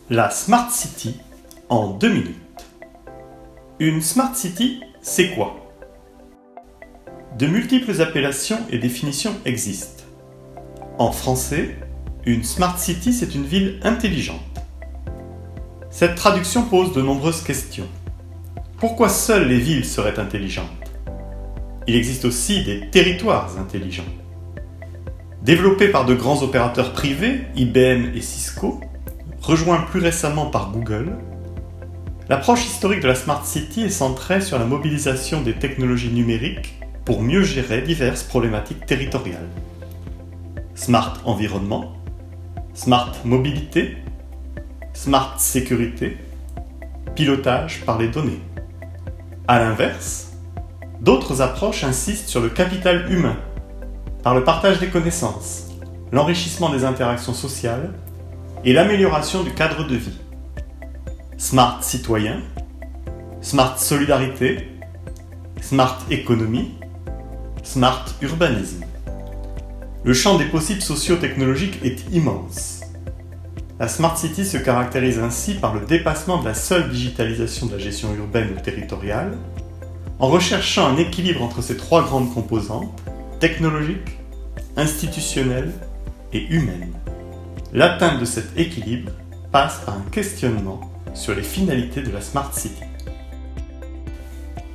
La Smart City en 2 minutes. Une Smart City, c'est quoi? De multiples appellations et définitions existent. En français, une Smart City, c'est une ville intelligente. Cette traduction pose de nombreuses questions. Pourquoi seules les villes seraient intelligentes? Il existe aussi des territoires intelligents. Développés par de grands opérateurs privés, IBM et Cisco, rejoints plus récemment par Google, l'approche historique de la Smart City est centrée sur la mobilisation des technologies numériques pour mieux gérer diverses problématiques territoriales. Smart environnement, smart mobilité, smart sécurité, pilotage par les données. À l'inverse, d'autres approches insistent sur le capital humain, par le partage des connaissances, l'enrichissement des interactions sociales et l'amélioration du cadre de vie. Smart citoyen, smart solidarité, smart économie, smart urbanisme. Le champ des possibles socio-technologiques est immense. La Smart City se caractérise ainsi par le dépassement de la seule digitalisation de la gestion urbaine ou territoriale, en recherchant un équilibre entre ces trois grandes composantes, technologiques, institutionnelles et humaines. L'atteinte de cet équilibre passe par un questionnement sur les finalités de la Smart City.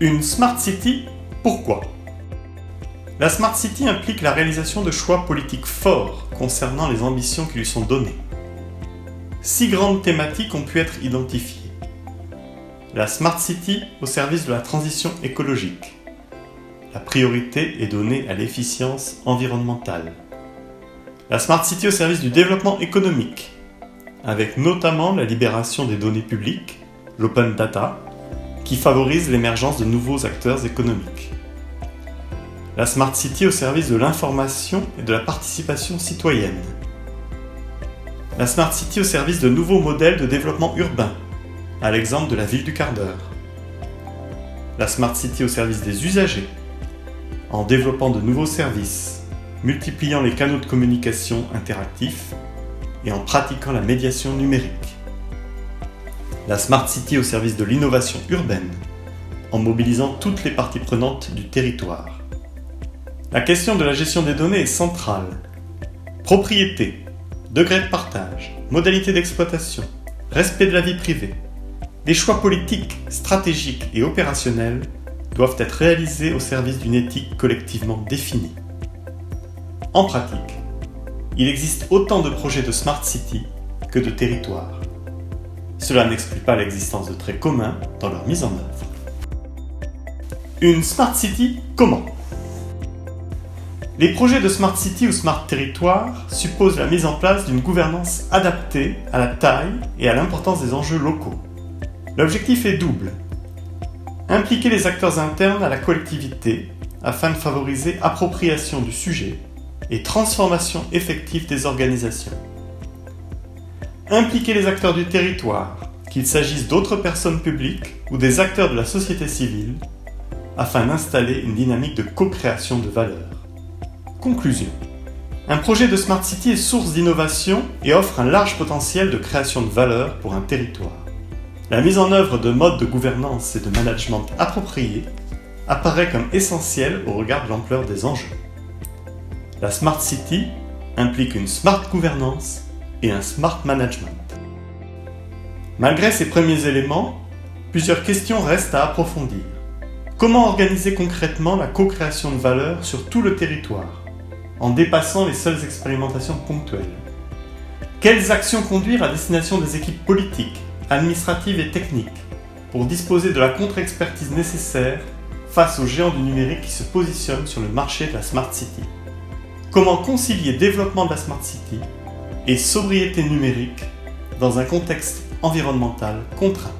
Une Smart City, pourquoi? La Smart City implique la réalisation de choix politiques forts concernant les ambitions qui lui sont données. 6 grandes thématiques ont pu être identifiées. La Smart City au service de la transition écologique. La priorité est donnée à l'efficience environnementale. La Smart City au service du développement économique, avec notamment la libération des données publiques, l'open data, qui favorise l'émergence de nouveaux acteurs économiques. La Smart City au service de l'information et de la participation citoyenne. La Smart City au service de nouveaux modèles de développement urbain, à l'exemple de la ville du quart d'heure. La Smart City au service des usagers, en développant de nouveaux services, multipliant les canaux de communication interactifs et en pratiquant la médiation numérique. La Smart City au service de l'innovation urbaine, en mobilisant toutes les parties prenantes du territoire. La question de la gestion des données est centrale. Propriété, degré de partage, modalités d'exploitation, respect de la vie privée. Des choix politiques, stratégiques et opérationnels doivent être réalisés au service d'une éthique collectivement définie. En pratique, il existe autant de projets de Smart City que de territoires. Cela n'exclut pas l'existence de traits communs dans leur mise en œuvre. Une Smart City, comment? Les projets de Smart City ou Smart Territoire supposent la mise en place d'une gouvernance adaptée à la taille et à l'importance des enjeux locaux. L'objectif est double. Impliquer les acteurs internes à la collectivité afin de favoriser appropriation du sujet et transformation effective des organisations. Impliquer les acteurs du territoire, qu'il s'agisse d'autres personnes publiques ou des acteurs de la société civile, afin d'installer une dynamique de co-création de valeur. Conclusion. Un projet de Smart City est source d'innovation et offre un large potentiel de création de valeur pour un territoire. La mise en œuvre de modes de gouvernance et de management appropriés apparaît comme essentielle au regard de l'ampleur des enjeux. La Smart City implique une smart gouvernance et un smart management. Malgré ces premiers éléments, plusieurs questions restent à approfondir. Comment organiser concrètement la co-création de valeur sur tout le territoire, en dépassant les seules expérimentations ponctuelles? Quelles actions conduire à destination des équipes politiques, administratives et techniques, pour disposer de la contre-expertise nécessaire face aux géants du numérique qui se positionnent sur le marché de la Smart City? Comment concilier développement de la Smart City et sobriété numérique dans un contexte environnemental contraint?